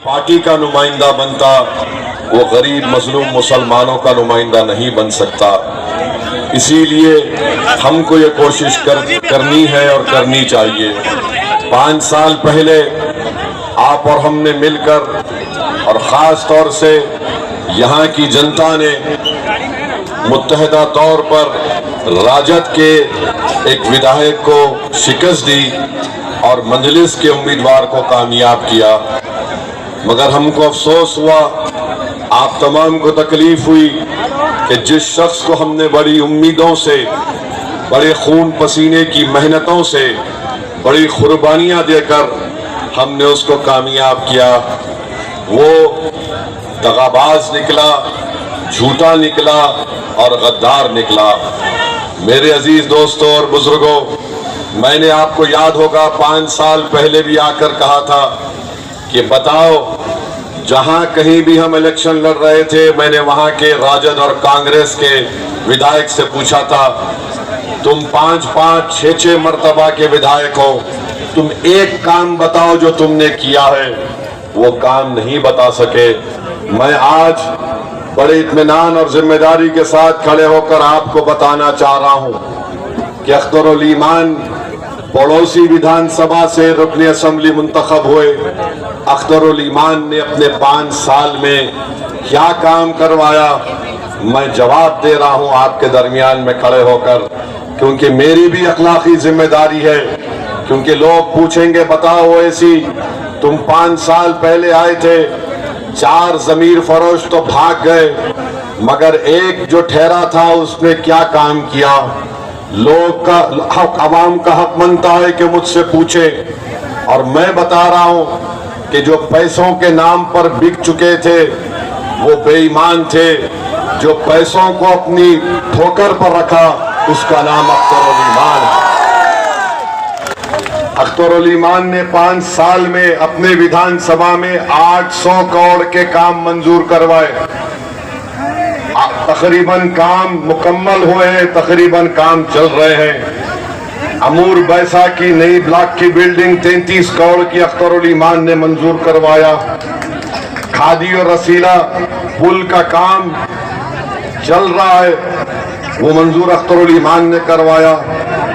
Party का नुमाइंदा बनता, वो गरीब मजलूम मुसलमानों का नुमाइंदा नहीं बन सकता। इसीलिए हमको ये कोशिश करनी है और करनी चाहिए। 5 साल पहले आप और हमने मिलकर और ख़ास तौर से यहाँ की जनता ने मुत्तहिदा तौर पर राजद के एक विधायक को शिकस्त दी और मजलिस के उम्मीदवार को कामयाब किया। मगर हमको अफसोस हुआ, आप तमाम को तकलीफ हुई कि जिस शख्स को हमने बड़ी उम्मीदों से, बड़े खून पसीने की मेहनतों से, बड़ी कुर्बानियां देकर हमने उसको कामयाब किया, वो दगाबाज निकला, झूठा निकला और गद्दार निकला। मेरे अजीज दोस्तों और बुजुर्गों, मैंने आपको याद होगा 5 साल पहले भी आकर कहा था कि बताओ, जहां कहीं भी हम इलेक्शन लड़ रहे थे, मैंने वहां के राजद और कांग्रेस के विधायक से पूछा था, तुम 5-5, 6-6 मर्तबा के विधायक हो, तुम एक काम बताओ जो तुमने किया है। वो काम नहीं बता सके। मैं आज बड़े इत्मीनान और जिम्मेदारी के साथ खड़े होकर आपको बताना चाह रहा हूं कि अख्तरुल ईमान पड़ोसी विधानसभा से रुकने असेंबली मुंतखब हुए। अख्तरुल ईमान ने अपने 5 साल में क्या काम करवाया, मैं जवाब दे रहा हूं आपके दरमियान में खड़े होकर, क्योंकि मेरी भी अखलाकी जिम्मेदारी है। क्योंकि लोग पूछेंगे, बताओ ऐसी, तुम 5 साल पहले आए थे, 4 जमीर फरोश तो भाग गए, मगर एक जो ठहरा था उसने क्या काम किया। लोग का हक, अवाम का हक बनता है कि मुझसे पूछे, और मैं बता रहा हूं कि जो पैसों के नाम पर बिक चुके थे वो बेईमान थे। जो पैसों को अपनी ठोकर पर रखा उसका नाम अख्तरुल ईमान है। अख्तरुल ईमान ने 5 साल में अपने विधानसभा में 800 करोड़ के काम मंजूर करवाए। तकरीबन काम मुकम्मल हुए हैं, तकरीबन काम चल रहे हैं। अमूर बैसा की नई ब्लॉक की बिल्डिंग 33 करोड़ की अख्तरुल ईमान ने मंजूर करवाया। खादी और रसीला पुल का काम चल रहा है, वो मंजूर अख्तरुल ईमान ने करवाया।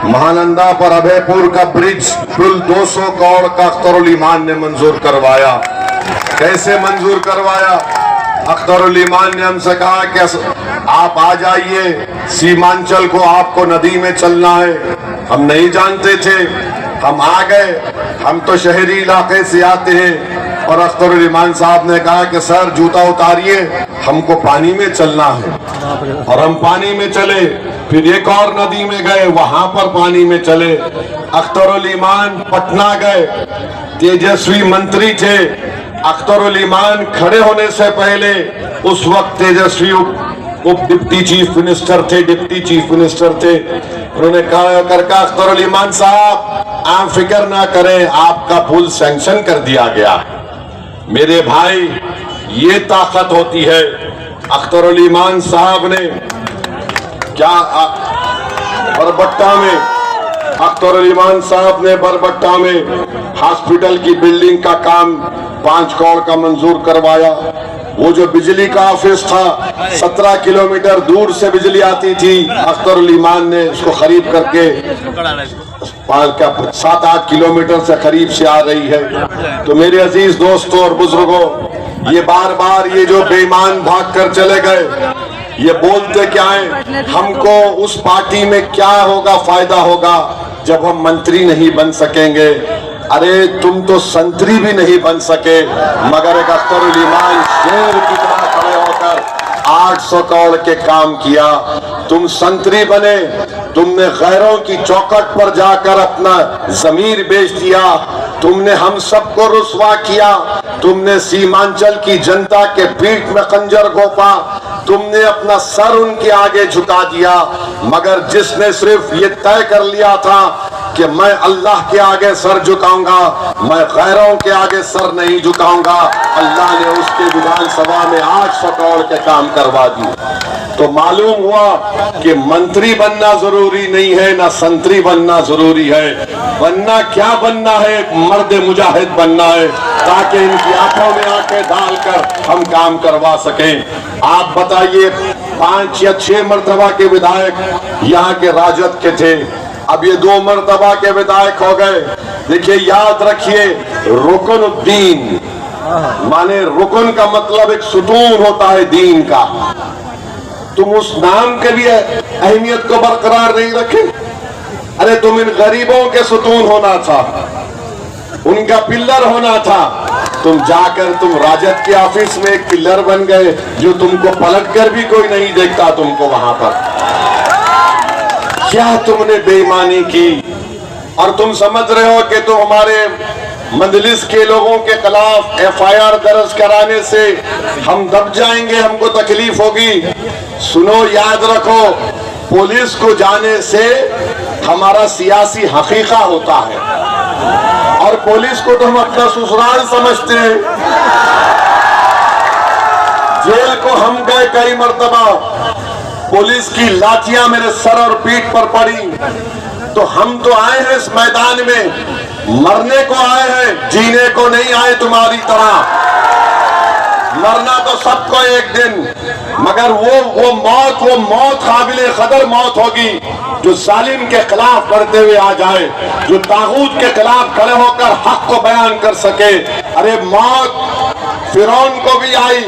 महानंदा पर अभयपुर का ब्रिज पुल 200 करोड़ का अख्तरुल ईमान ने मंजूर करवाया। कैसे मंजूर करवाया? अख्तरुल ईमान ने हमसे कहा कि आप आ जाइए, सीमांचल को आपको नदी में चलना है। हम नहीं जानते थे, हम आ गए। हम तो शहरी इलाके से आते हैं, और अख्तरुल ईमान साहब ने कहा कि सर जूता उतारिए, हमको पानी में चलना है। और हम पानी में चले, फिर एक और नदी में गए, वहां पर पानी में चले। अख्तरुल ईमान पटना गए, तेजस्वी मंत्री थे। अख्तरुल ईमान खड़े होने से पहले उस वक्त तेजस्वी उप डिप्टी चीफ मिनिस्टर थे, डिप्टी चीफ मिनिस्टर थे। उन्होंने कहा करके, अख्तरुल ईमान साहब आप फिक्र ना करें, आपका पुल सैंक्शन कर दिया गया। मेरे भाई, ये ताकत होती है। अख्तरुल ईमान साहब ने क्या बरबट्टा में, अख्तरुल ईमान साहब ने बरबट्टा में हॉस्पिटल की बिल्डिंग का काम 5 करोड़ का मंजूर करवाया। वो जो बिजली का ऑफिस था, 17 किलोमीटर दूर से बिजली आती थी, अख्तरुल ईमान ने उसको खरीद करके 7-8 किलोमीटर से करीब से आ रही है। तो मेरे अजीज दोस्तों और बुजुर्गों, ये बार बार ये जो बेईमान भाग कर चले गए, ये बोलते क्या है, हमको उस पार्टी में क्या होगा, फायदा होगा जब हम मंत्री नहीं बन सकेंगे। अरे तुम तो संतरी भी नहीं बन सके, मगर एक अख्तरुल ईमान शेर की तरह खड़े होकर 800 करोड़ के काम किया। तुम संतरी बने, तुमने गैरों की चौखट पर जाकर अपना जमीर बेच दिया, तुमने हम सबको रुस्वा किया, तुमने सीमांचल की जनता के पीठ में खंजर घोंपा, तुमने अपना सर उनके आगे झुका दिया। मगर जिसने सिर्फ ये तय कर लिया था कि मैं अल्लाह के आगे सर झुकाऊंगा, मैं गैरों के आगे सर नहीं झुकाऊंगा। अल्लाह ने उसके विधानसभा में 800 करोड़ के काम करवा दिए। तो मालूम हुआ कि मंत्री बनना जरूरी नहीं है, ना संतरी बनना जरूरी है। बनना क्या बनना है? एक मर्द मुजाहिद बनना है, ताकि इनकी आंखों में आंखें डालकर हम काम करवा सकें। आप बताइए, 5 या 6 मर्तबा के विधायक यहाँ के राजद के थे, अब ये 2 मर्तबा के विधायक हो गए। देखिए, याद रखिए, रुकनुद्दीन माने रुकन का मतलब एक सुतून होता है दीन का। तुम उस नाम के भी अहमियत को बरकरार नहीं रखे। अरे तुम इन गरीबों के सुतून होना था, उनका पिल्लर होना था। तुम जाकर तुम राजद के ऑफिस में एक पिल्लर बन गए, जो तुमको पलटकर भी कोई नहीं देखता तुमको वहां पर। क्या तुमने बेईमानी की? और तुम समझ रहे हो कि तुम हमारे मजलिस के लोगों के खिलाफ FIR दर्ज कराने से हम दब जाएंगे, हमको तकलीफ होगी। सुनो, याद रखो, पुलिस को जाने से हमारा सियासी हकीका होता है, और पुलिस को तो हम अपना ससुराल समझते हैं। जेल को हम गए कई मर्तबा, पुलिस की लाठियां मेरे सर और पीठ पर पड़ी। तो हम तो आए हैं इस मैदान में, मरने को आए हैं, जीने को नहीं आए तुम्हारी तरह। मरना तो सबको एक दिन, मगर वो मौत काबिले कदर मौत होगी जो जालिम के खिलाफ लड़ते हुए आ जाए, जो तागूत के खिलाफ खड़े होकर हक को बयान कर सके। अरे मौत फिरौन को भी आई,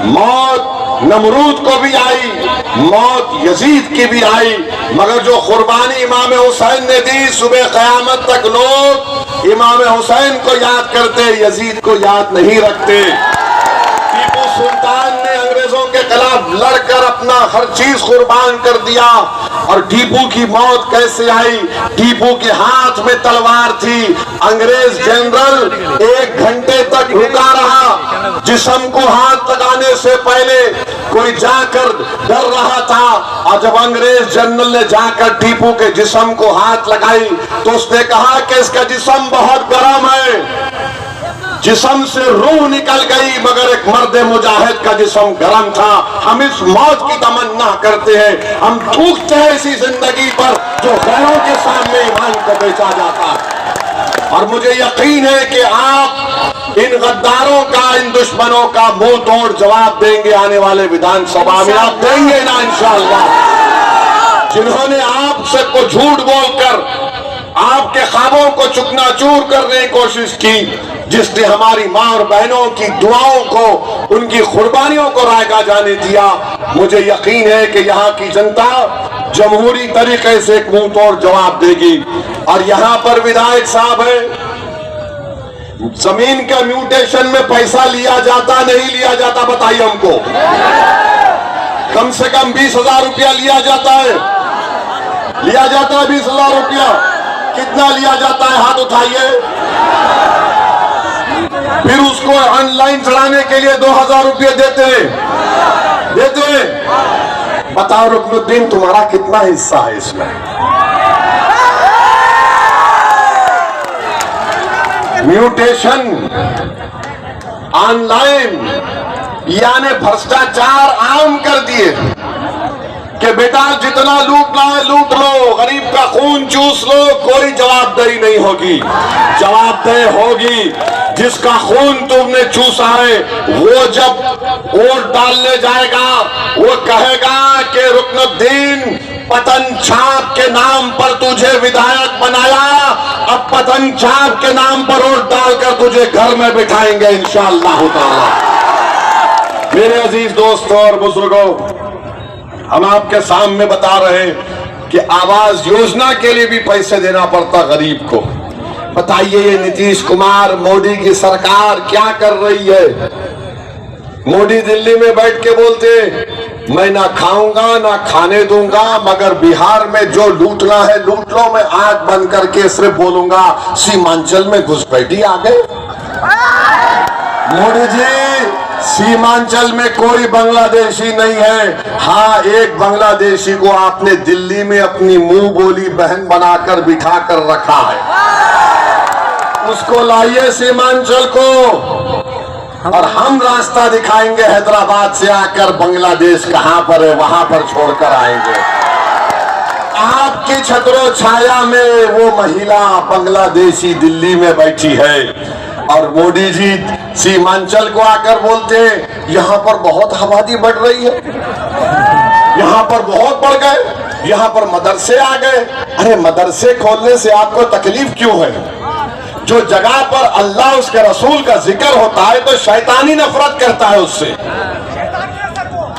मौत नमरूद को भी आई, मौत यजीद की भी आई, मगर जो कुर्बानी इमाम हुसैन ने दी, सुबह क़यामत तक लोग इमाम हुसैन को याद करते, यजीद को याद नहीं रखते। टीपू सुल्तान ने अंग्रेजों के खिलाफ लड़कर अपना हर चीज कुर्बान कर दिया। और टीपू की मौत कैसे आई? टीपू के हाथ में तलवार थी, अंग्रेज जनरल 1 घंटे तक रुका रहा, जिस्म को हाथ लगाने से पहले कोई जाकर डर रहा था। और जब अंग्रेज जनरल ने जाकर टीपू के जिस्म को हाथ लगाई, तो उसने कहा कि इसका जिस्म बहुत गर्म है। जिस्म से रूह निकल गई, मगर एक मर्द मुजाहिद का जिस्म गर्म था। हम इस मौत की तमन्ना करते हैं, हम थूकते हैं इसी जिंदगी पर जो गैरों के सामने ईमान को बेचा जाता है। और मुझे यकीन है कि आप इन गद्दारों का, इन दुश्मनों का मुंह तोड़ जवाब देंगे आने वाले विधानसभा में। आप देंगे ना इंशाअल्लाह? जिन्होंने आपसे को झूठ बोलकर आपके ख्वाबों को चुकनाचूर करने की कोशिश की, जिसने हमारी माँ और बहनों की दुआओं को, उनकी कुर्बानियों को रायगा जाने दिया, मुझे यकीन है कि यहाँ की जनता जमहूरी तरीके से एक मुंह तोड़ जवाब देगी। और यहाँ पर विधायक साहब है, जमीन का म्यूटेशन में पैसा लिया जाता नहीं लिया जाता? बताइए हमको। कम से कम 20,000 रुपया लिया जाता है, लिया जाता है 20,000 रुपया। कितना लिया जाता है? हाथ उठाइए। फिर उसको ऑनलाइन चढ़ाने के लिए 2,000 रुपये देते हैं। बताओ रुकनुद्दीन, तुम्हारा कितना हिस्सा है इसमें? म्यूटेशन ऑनलाइन, यानी भ्रष्टाचार आम कर दिए कि बेटा जितना लूटना है लूट लो, गरीब का खून चूस लो, कोई जवाबदेही नहीं होगी। जवाबदेही होगी जिसका खून तुमने चूसा है। वो जब वोट डालने जाएगा, वो कहेगा कि रुकनुद्दीन, पतन छाप के नाम पर तुझे विधायक बनाया, अब पतन छाप के नाम पर वोट डालकर तुझे घर में बिठाएंगे इंशाअल्लाह ताला। मेरे अजीज दोस्तों और बुजुर्गों, हम आपके सामने बता रहे हैं कि आवास योजना के लिए भी पैसे देना पड़ता गरीब को। बताइए, ये नीतीश कुमार, मोदी की सरकार क्या कर रही है? मोदी दिल्ली में बैठ के बोलते, मैं ना खाऊंगा ना खाने दूंगा, मगर बिहार में जो लूटना है लूट लो, मैं आंख बंद करके सिर्फ बोलूंगा सीमांचल में घुसपैठी आ गए। मोदी जी सीमांचल में कोई बांग्लादेशी नहीं है। हाँ, एक बांग्लादेशी को आपने दिल्ली में अपनी मुंह बोली बहन बनाकर बिठा कर रखा है। उसको लाइए सीमांचल को और हम रास्ता दिखाएंगे। हैदराबाद से आकर बांग्लादेश कहां पर है वहां पर छोड़कर आएंगे। आपकी छतरो छाया में वो महिला बांग्लादेशी दिल्ली में बैठी है और मोदी जी सीमांचल को आकर बोलते हैं यहाँ पर बहुत आबादी बढ़ रही है, यहाँ पर बहुत बढ़ गए, यहाँ पर मदरसे आ गए। अरे मदरसे खोलने से आपको तकलीफ क्यों है? जो जगह पर अल्लाह उसके रसूल का जिक्र होता है तो शैतानी नफरत करता है उससे।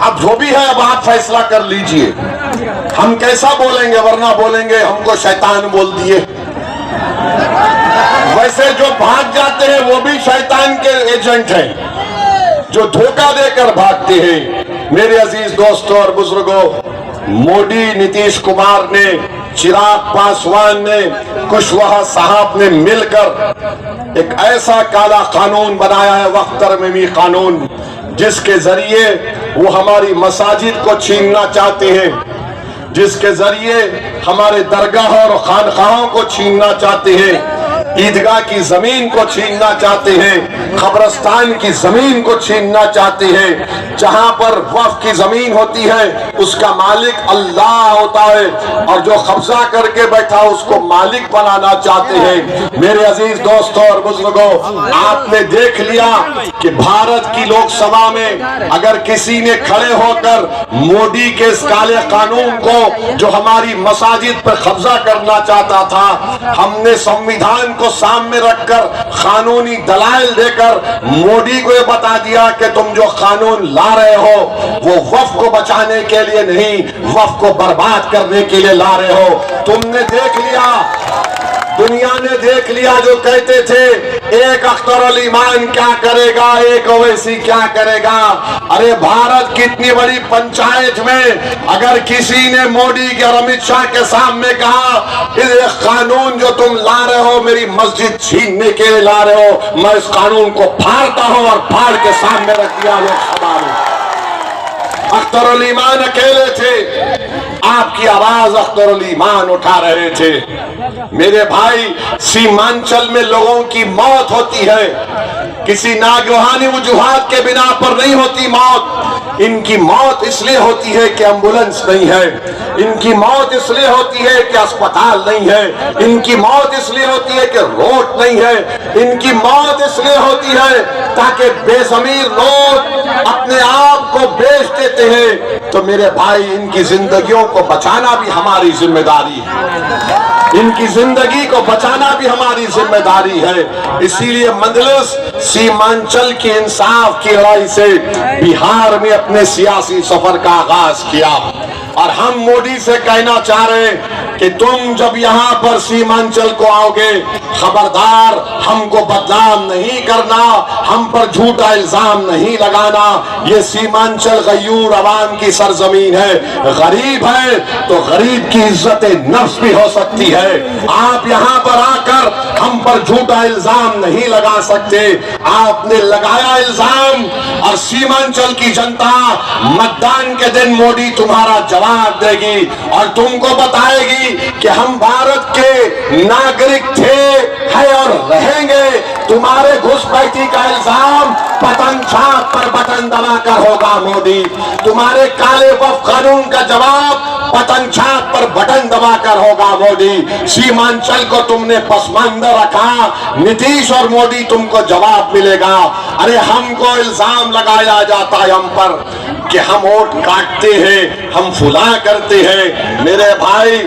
अब जो भी है अब आप फैसला कर लीजिए, हम कैसा बोलेंगे, वरना बोलेंगे हमको शैतान बोल दिए। वैसे जो भाग जाते हैं वो भी शैतान के एजेंट हैं, जो धोखा देकर भागते हैं। मेरे अजीज दोस्तों और बुजुर्गों, मोदी, नीतीश कुमार ने, चिराग पासवान ने, कुशवाहा साहब ने मिलकर एक ऐसा काला कानून बनाया है, वक्त तरमीमी कानून, जिसके जरिए वो हमारी मसाजिद को छीनना चाहते हैं, जिसके जरिए हमारे दरगाह और खानकाहों को छीनना चाहते हैं, ईदगाह की जमीन को छीनना चाहते हैं, कब्रिस्तान की जमीन को छीनना चाहते हैं। जहां पर वक्फ की जमीन होती है उसका मालिक अल्लाह होता है और जो कब्जा करके बैठा उसको मालिक बनाना चाहते हैं। मेरे अजीज दोस्तों और बुजुर्गों, आपने देख लिया कि भारत की लोकसभा में अगर किसी ने खड़े होकर मोदी के इस काले कानून को जो हमारी मसाजिद पर कब्जा करना चाहता था, हमने संविधान को सामने रखकर कानूनी दलाइल देकर मोदी को ये बता दिया कि तुम जो कानून ला रहे हो वो वक्फ को बचाने के लिए नहीं, वक्फ को बर्बाद करने के लिए ला रहे हो। तुमने देख लिया, दुनिया ने देख लिया, जो कहते थे एक अख्तर अल ईमान क्या करेगा, एक ओवैसी क्या करेगा। अरे भारत की इतनी बड़ी पंचायत में अगर किसी ने मोदी के और अमित शाह के सामने कहा ये कानून जो तुम ला रहे हो मेरी मस्जिद छीनने के लिए ला रहे हो, मैं इस कानून को फाड़ता हूं, और फाड़ के सामने रख दिया लोकसभा में। अख्तर अल ईमान अकेले थे, आपकी आवाज अख्तर अल ईमान उठा रहे थे। मेरे भाई, सीमांचल में लोगों की मौत होती है, किसी नागवानी वजूहात के बिना पर नहीं होती मौत। इनकी मौत इसलिए होती है कि एम्बुलेंस नहीं है, इनकी मौत इसलिए होती है कि अस्पताल नहीं है, इनकी मौत इसलिए होती है कि रोड नहीं है, इनकी मौत इसलिए होती है ताकि बेजमीर लोग अपने आप को बेच देते हैं। तो मेरे भाई, इनकी जिंदगियों को बचाना भी हमारी जिम्मेदारी है, इनकी जिंदगी को बचाना भी हमारी जिम्मेदारी है। इसीलिए मजलिस सीमांचल की इंसाफ की लड़ाई से बिहार में अपने सियासी सफर का आगाज किया और हम मोदी से कहना चाह रहे हैं कि तुम जब यहाँ पर सीमांचल को आओगे, खबरदार हमको बदनाम नहीं करना, हम पर झूठा इल्जाम नहीं लगाना। ये सीमांचल गयूर अवाम की सरजमीन है, गरीब है तो गरीब की इज्जत नफ्स भी हो सकती है। आप यहाँ पर आकर हम पर झूठा इल्जाम नहीं लगा सकते। आपने लगाया इल्जाम और सीमांचल की जनता मतदान के दिन मोदी तुम्हारा जवाब देगी और तुमको बताएगी कि हम भारत के नागरिक थे, है और रहेंगे। तुम्हारे घुसपैठी का इल्जाम पतन छाप पर बटन दबाकर होगा मोदी, तुम्हारे काले वक्फ कानून का जवाब पतन छाप पर बटन दबाकर होगा मोदी। सीमांचल को तुमने पसमानदा रखा, नीतीश और मोदी तुमको जवाब मिलेगा। अरे हमको इल्जाम लगाया जाता है हम पर कि हम वोट काटते हैं, हम फुला करते हैं। मेरे भाई,